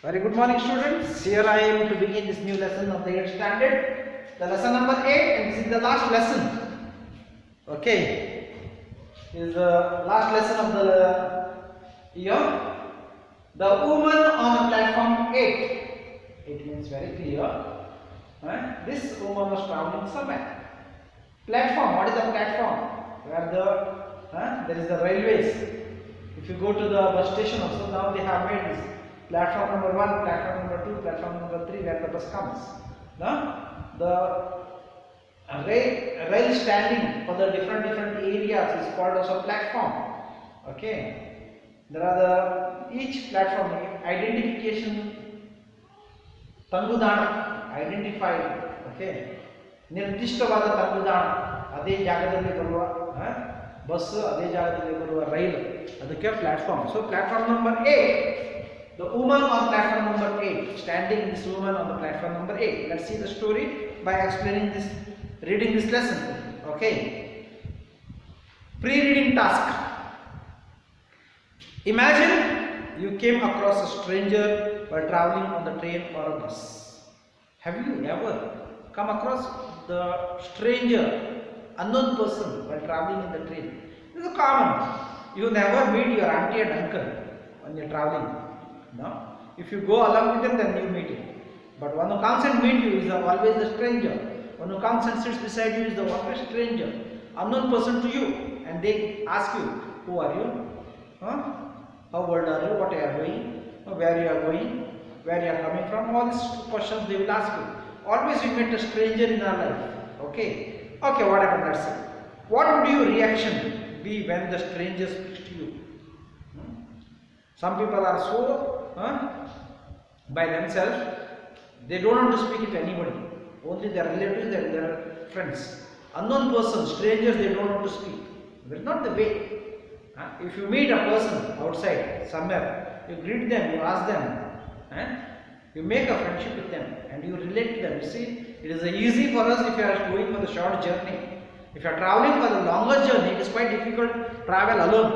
Very good morning, students. Here I am to begin this new lesson of the 8th standard, the lesson number 8, and this is the last lesson. Okay, this is the last lesson of the year. The woman on the platform 8. It means very clear. This woman was traveling somewhere. Platform. What is the platform? Where there is the railways. If you go to the bus station also, now they have made this platform number 1, platform number 2, platform number 3, where the bus comes. The rail standing for the different areas is called also platform. Okay. There are each platform identification tangudaana identified. Okay. ನಿರ್ದಿಷ್ಟವಾದ ತಂಗುದಾಣ ಅದೇ ಜಾಗದಲ್ಲಿ ಬರುವ bus ಅದೇ ಜಾಗದಲ್ಲಿ ಬರುವ ರೈಲು ಅದಕ್ಕೆ platform. So platform number 8, the woman on platform number 8, standing this woman on the platform number 8. Let's see the story by explaining this, reading this lesson. Okay, pre-reading task. Imagine you came across a stranger while traveling on the train or a bus. Have you ever come across the stranger, unknown person while traveling in the train? This is common. You never meet your auntie and uncle when you are traveling. No? If you go along with them, then you meet him. But one who comes and meet you is always a stranger. One who comes and sits beside you is the always stranger, unknown person to you, and they ask you, who are you? How old are you? What are you doing? Where you are going? Where you are coming from? All these questions they will ask you. Always we meet a stranger in our life. Okay. Okay, what happened? Let's see. What would your reaction be when the stranger speaks to you? Some people are so by themselves, they don't want to speak to anybody. Only their relatives and their friends. Unknown persons, strangers, they don't want to speak. That's not the way. If you meet a person outside somewhere, you greet them, you ask them, you make a friendship with them, and you relate to them. You see, it is easy for us if you are going for the short journey. If you are traveling for the longer journey, it is quite difficult to travel alone.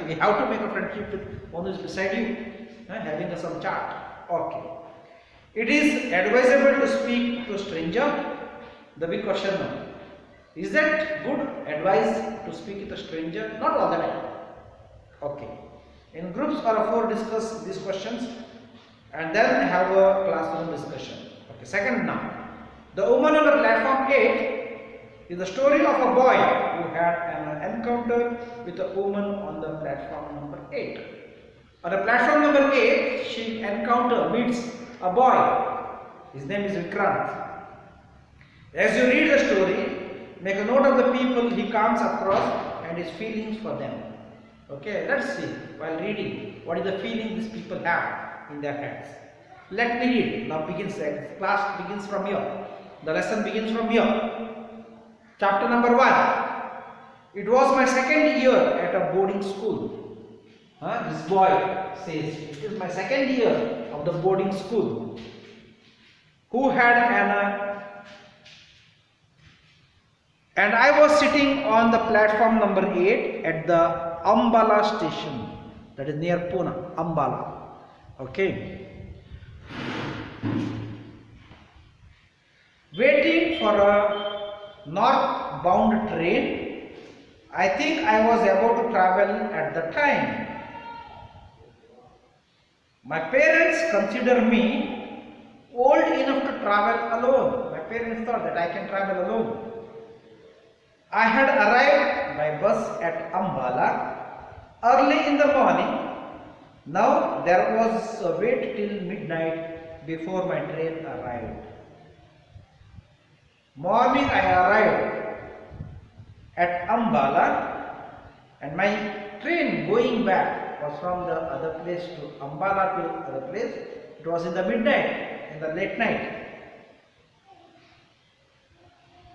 You have to make a friendship with one who is beside you, having some chat. Okay. It is advisable to speak to a stranger. The big question now. Is that good advice to speak with a stranger? Not all the time. Okay. In groups or 4 discuss these questions and then have a classroom discussion. Okay. Second now. The woman on the platform 8 is the story of a boy who had an encounter with a woman on the platform number 8. On the platform number 8, she meets a boy. His name is Vikrant. As you read the story, make a note of the people he comes across and his feelings for them. Okay, let's see while reading what is the feeling these people have in their heads. Let me read. Now begins the class begins from here. The lesson begins from here. Chapter number 1. It was my second year at a boarding school. This boy says, it is my second year of the boarding school. Who had and I was sitting on the platform number 8 at the Ambala station, that is near Pune, Ambala. Okay. Waiting for a northbound train. I think I was about to travel at the time. My parents consider me old enough to travel alone. My parents thought that I can travel alone. I had arrived by bus at Ambala early in the morning. Now there was a wait till midnight before my train arrived. Morning I arrived at Ambala and my train going back was from the other place to Ambala to other place. It was in the midnight, in the late night.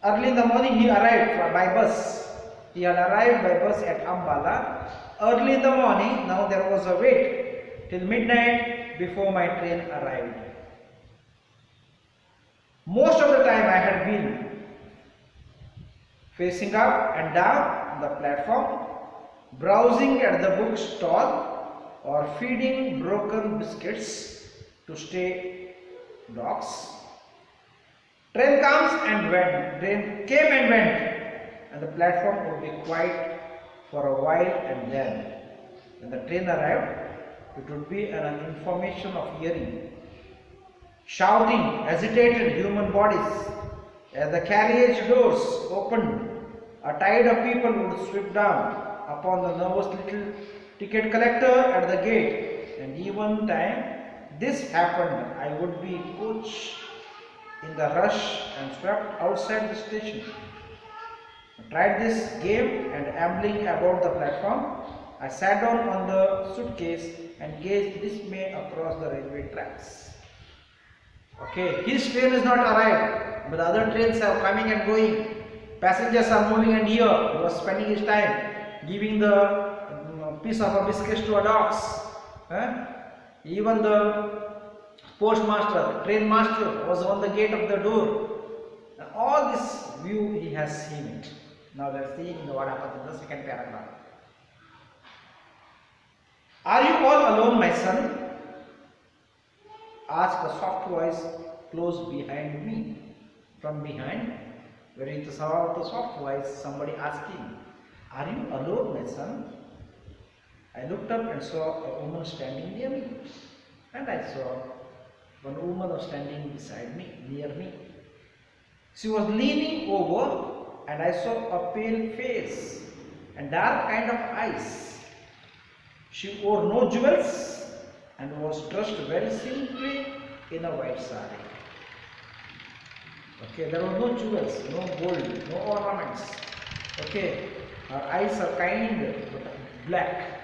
Early in the morning he arrived by bus. He had arrived by bus at Ambala early in the morning. Now there was a wait till midnight before my train arrived. Most of the time I had been facing up and down the platform, browsing at the book stall or feeding broken biscuits to stay docks. Train comes and went, train came and went, and the platform would be quiet for a while, and then when the train arrived, it would be an information of hearing. Shouting, agitated human bodies. As the carriage doors opened, a tide of people would sweep down upon the nervous little ticket collector at the gate, and even time this happened, I would be coached in the rush and swept outside the station. I tried this game and ambling about the platform, I sat down on the suitcase and gazed dismay across the railway tracks. Okay, his train is not arrived, but the other trains are coming and going. Passengers are moving, and here he was spending his time giving the piece of a biscuit to a dogs. Even the postmaster, train master was on the gate of the door. And all this view he has seen it. Now let's see what happens in the second paragraph. Are you all alone, my son? Asked a soft voice close behind me. From behind, very soft voice, somebody asking, are you alone, my son? I looked up and saw a woman standing near me, and I saw one woman was standing beside me, near me. She was leaning over, and I saw a pale face and dark kind of eyes. She wore no jewels and was dressed very simply in a white saree. Okay, there were no jewels, no gold, no ornaments. Okay, her eyes are kind but black.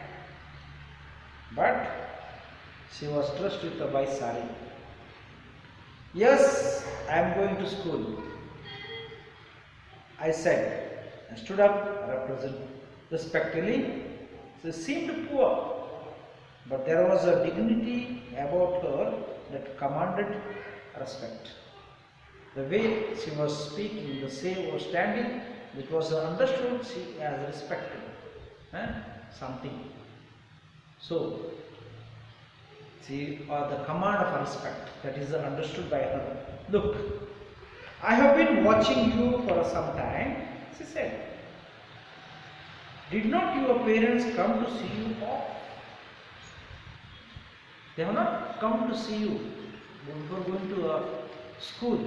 But she was dressed with a white saree. Yes, I am going to school, I said, and stood up respectfully. She seemed poor, but there was a dignity about her that commanded respect. The way she was speaking, the way she was standing, it was understood she as respected something. So, she the command of respect that is understood by her. Look, I have been watching you for some time, she said. Did not your parents come to see you off? They have not come to see you before going to school.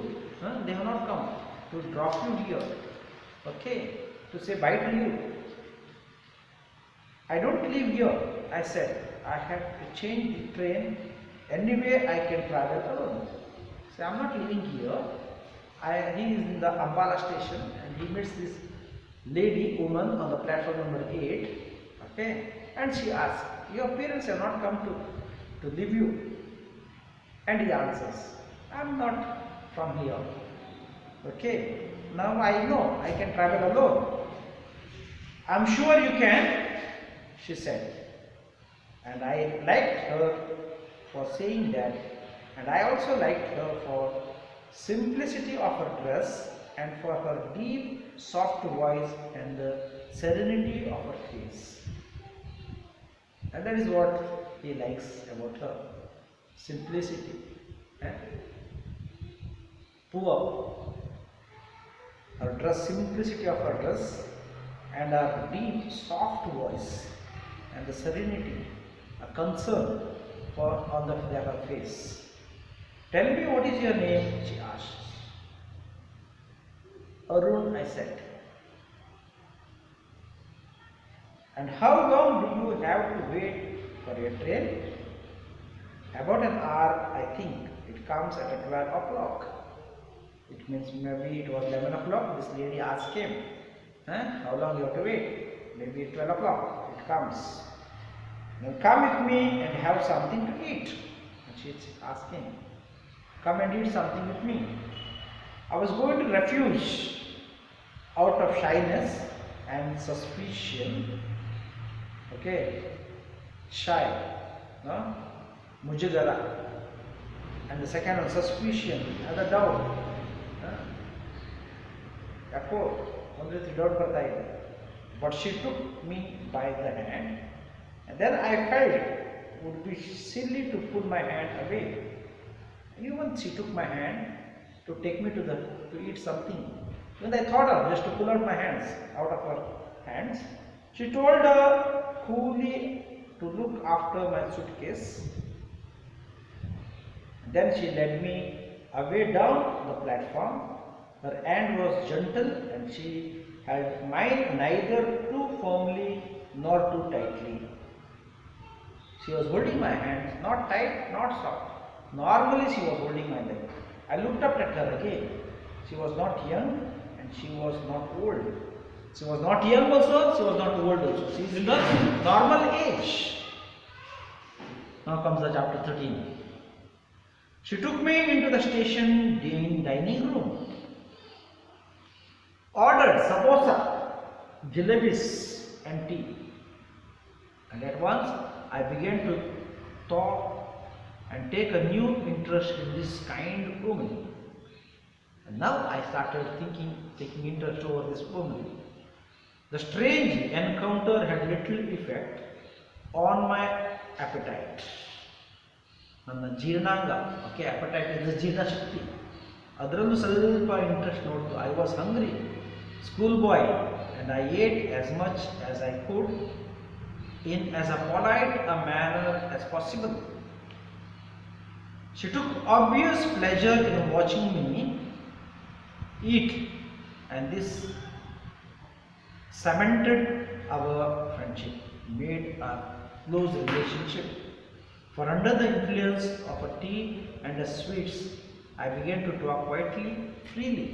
They have not come to drop you here. Okay, to say bye to you. I don't live here, I said. I have to change the train. Anyway, I can travel alone. So I am not living here. He is in the Ambala station and he meets this woman on the platform number 8. Okay, and she asks, your parents have not come to leave you? And he answers, I am not from here. Okay, now I know I can travel alone. I am sure you can, she said. And I liked her for saying that, and I also liked her for simplicity of her dress and for her deep soft voice and the serenity of her face. And that is what he likes about her, simplicity. Poor, her dress, simplicity of her dress and her deep soft voice and the serenity, a concern on her face. Tell me, what is your name? She asked. Arun, I said. And how long do you have to wait for your train? About an hour, I think. It comes at 12 o'clock. It means maybe it was 11 o'clock. This lady asked him, how long you have to wait? Maybe 12 o'clock. It comes. Then come with me and have something to eat. And she is asking, come and eat something with me. I was going to refuse out of shyness and suspicion. Okay, shy, no? Mujadara. And the second one, suspicion and a doubt. But she took me by the hand, and then I felt it would be silly to pull my hand away. Even she took my hand to take me to eat something. When I thought of just to pull out my hands out of her hands, she told her coolly to look after my suitcase. Then she led me away down the platform. Her hand was gentle and she held mine neither too firmly nor too tightly. She was holding my hand, not tight, not soft. Normally she was holding my leg. I looked up at her again. She was not young and she was not old. She was not young also, she was not old also. She is in the normal age. Now comes the chapter 13. She took me into the station dining room, ordered samosa, jalebis and tea. And at once I began to talk and take a new interest in this kind woman. And now I started taking interest over this woman. The strange encounter had little effect on my appetite. ನನ್ನ ಜೀರ್ಣಾಂಗ, okay, appetite is the ಜೀರ್ಣ ಶಕ್ತಿ, ಅದರಲ್ಲೂ ಸ್ವಲ್ಪ interest ನೋಡ್ತು. I was hungry, school boy, and I ate as much as I could in as a polite a manner as possible. She took obvious pleasure in watching me eat, and this cemented our friendship, made a close relationship. For under the influence of a tea and a sweets, I began to talk quietly, freely,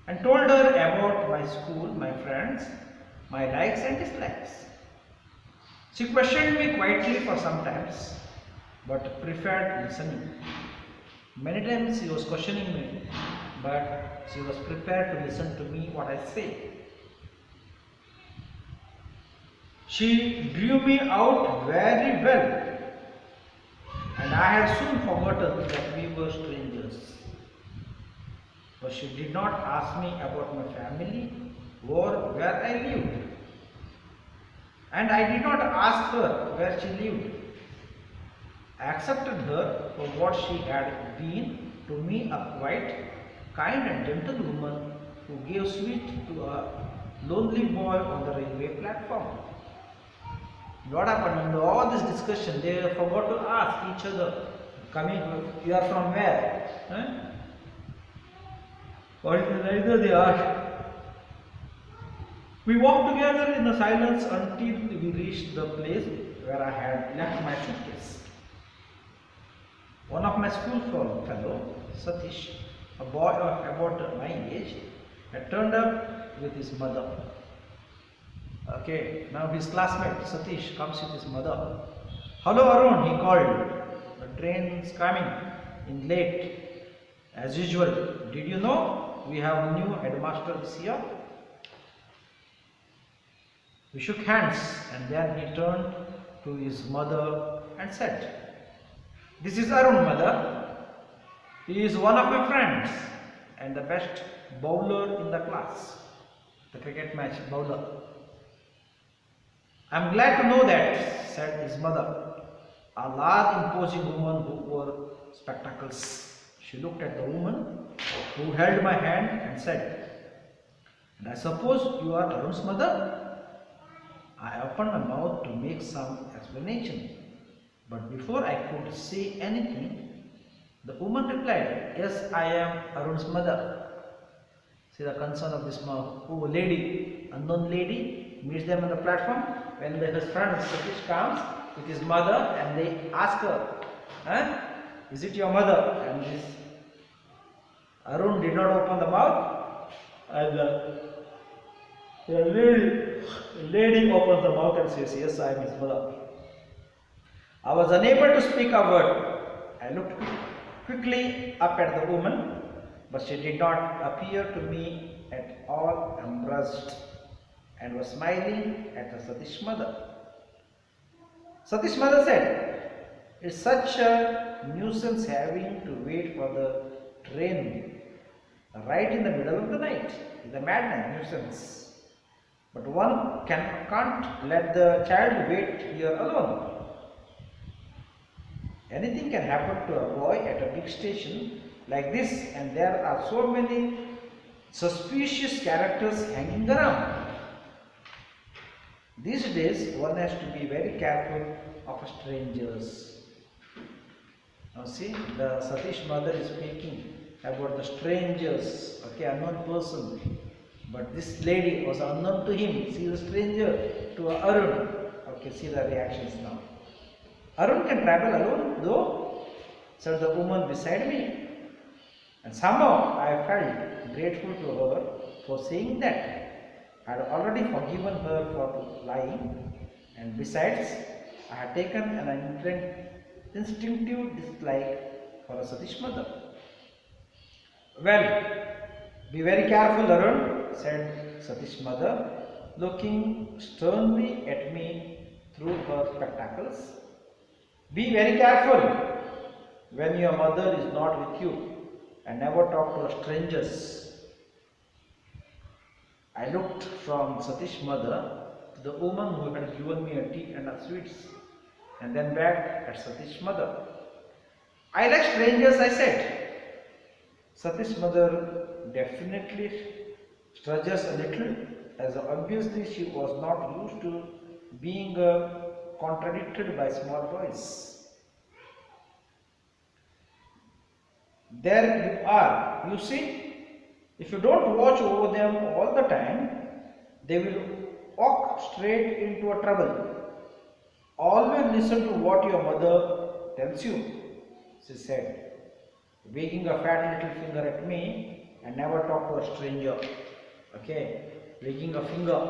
and told her about my school, my friends, my likes and dislikes. She questioned me quietly for some times, but preferred listening. Many times she was questioning me, but she was prepared to listen to me what I say. She drew me out very well, and I had soon forgotten that we were strangers. But she did not ask me about my family or where I lived. And I did not ask her where she lived. I accepted her for what she had been to me, a quiet, kind and gentle woman who gave sweet to a lonely boy on the railway platform. What happened in all this discussion? They forgot to ask each other, coming, you are from where? Neither they asked. We walked together in the silence until we reached the place where I had left my suitcase. One of my school fellow, Satish, a boy of about my age, had turned up with his mother. Okay, now his classmate Satish comes with his mother. Hello Arun, he called. The train is coming in late. As usual, did you know we have a new headmaster this year? We shook hands and then he turned to his mother and said, "This is Arun, mother. He is one of my friends and the best bowler in the class, the cricket match bowler." "I am glad to know that," said his mother, a large imposing woman who wore spectacles. She looked at the woman who held my hand and said, "And I suppose you are Arun's mother?" I opened my mouth to make some explanation, but before I could say anything, the woman replied, "Yes, I am Arun's mother." See the concern of this lady, unknown lady, meets them on the platform. When his friend Satish comes with his mother and they ask her, "Is it your mother?" And this Arun did not open the mouth, and the lady opens the mouth and says, "Yes, I am his mother." I was unable to speak a word. I looked quickly up at the woman, but she did not appear to me at all embarrassed and was smiling at the Satish mother. Satish mother said, "It's such a nuisance having to wait for the train right in the middle of the night. It's a madness, nuisance. But one can't let the child wait here alone." Anything can happen to a boy at a big station like this, and there are so many suspicious characters hanging around. These days, one has to be very careful of strangers. Now see, the Satish mother is speaking about the strangers, okay, unknown person. But this lady was unknown to him. She is a stranger to Arun. Okay, see the reactions now. Arun can travel alone though, said the woman beside me. And somehow I felt grateful to her for saying that. I had already forgiven her for lying, and besides, I had taken an instinctive dislike for a Satish mother. Well, be very careful, Arun, said Satish mother, looking sternly at me through her spectacles. Be very careful when your mother is not with you, and never talk to strangers. I looked from Satish mother to the woman who had given me a tea and a sweets, and then back at Satish mother. I like strangers, I said. Satish mother definitely struggles a little, as obviously she was not used to being contradicted by small boys. There you are, you see, if you don't watch over them all the time, they will walk straight into a trouble. Always listen to what your mother tells you, she said, wagging a fat little finger at me, and never talk to a stranger. Okay, wagging a finger.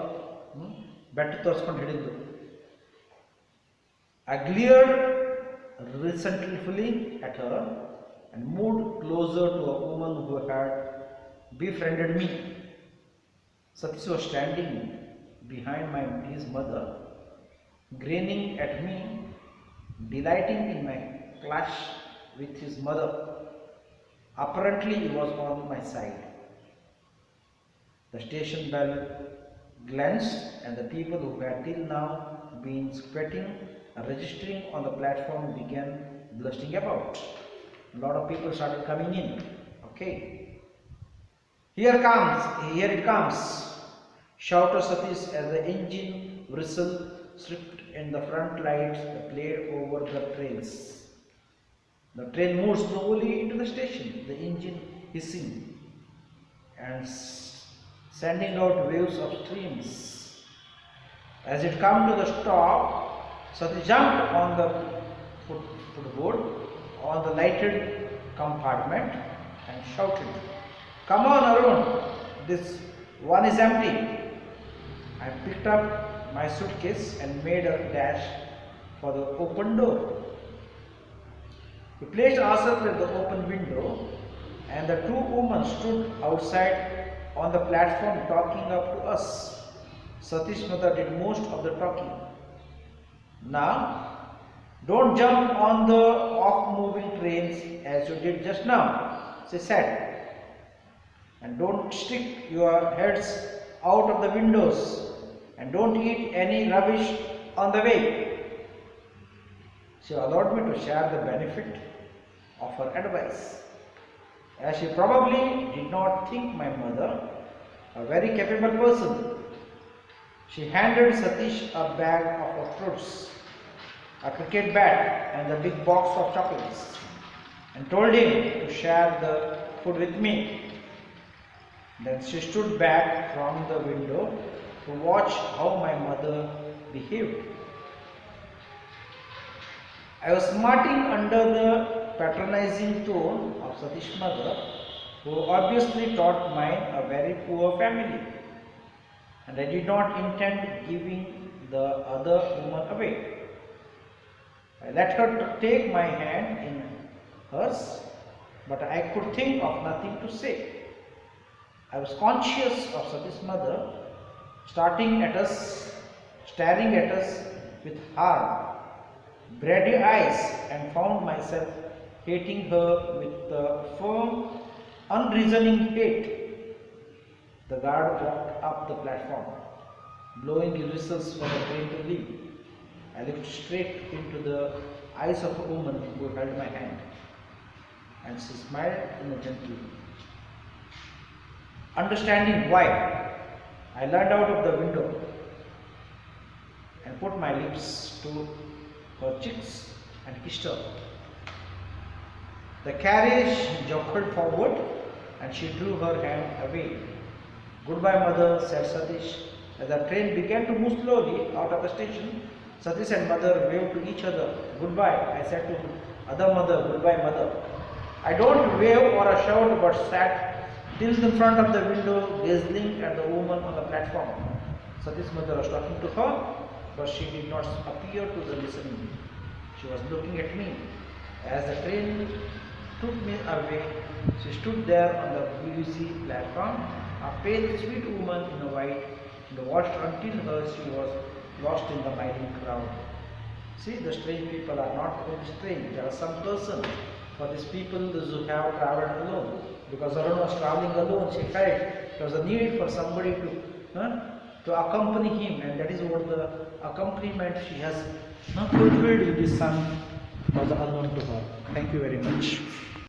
Better ತೋರಿಸ್ಕೊಂಡು ಹಿಡಿದು. I glared resentfully at her and moved closer to a woman who had befriended me. Satish was standing behind his mother, grinning at me, delighting in my clash with his mother. Apparently, he was on my side. The station bell glanced, and the people who had till now been sweating and registering on the platform began bustling about. A lot of people started coming in. Okay. Here it comes, shouted Satish as the engine whistle stripped in the front lights played over the trails. The train moved slowly into the station, the engine hissing and sending out waves of streams. As it came to the stop, Satish jumped on the footboard on the lighted compartment and shouted, "Come on, Arun, this one is empty." I picked up my suitcase and made a dash for the open door. We placed ourselves at the open window, and the two women stood outside on the platform talking up to us. Satish's mother did most of the talking. "Now, don't jump on the off-moving trains as you did just now," she said. "And don't stick your heads out of the windows, and don't eat any rubbish on the way." She allowed me to share the benefit of her advice, as she probably did not think my mother a very capable person. She handed Satish a bag of fruits, a cricket bat, and a big box of chocolates, and told him to share the food with me. Then she stood back from the window to watch how my mother behaved. I was smarting under the patronizing tone of Satish's mother, who obviously thought mine a very poor family, and I did not intend giving the other woman away. I let her take my hand in hers, but I could think of nothing to say. I was conscious of Satish's mother staring at us with hard, bready eyes, and found myself hating her with the firm, unreasoning hate. The guard walked up the platform, blowing his whistles for the train to leave. I looked straight into the eyes of a woman who held my hand, and she smiled in a gentle way. Understanding why, I leaned out of the window and put my lips to her cheeks and kissed her. The carriage joggled forward and she drew her hand away. Goodbye, mother, said Satish. As the train began to move slowly out of the station, Satish and mother waved to each other. Goodbye, I said to other mother, goodbye, mother. I don't wave or a shout but sat till in front of the window gazing at the woman on the platform. Satish's mother was talking to her, but she did not appear to the listening. She was looking at me. As the train took me away, she stood there on the BBC platform, a pale, sweet woman in white, and watched until she was lost in the miling crowd. See, the strange people are not very strange. There are some person. For these people, those who have traveled alone, because Arun was traveling alone, she felt there was a need for somebody to accompany him, and that is what the accompaniment she has fulfilled with this son was unknown to her. Thank you very much.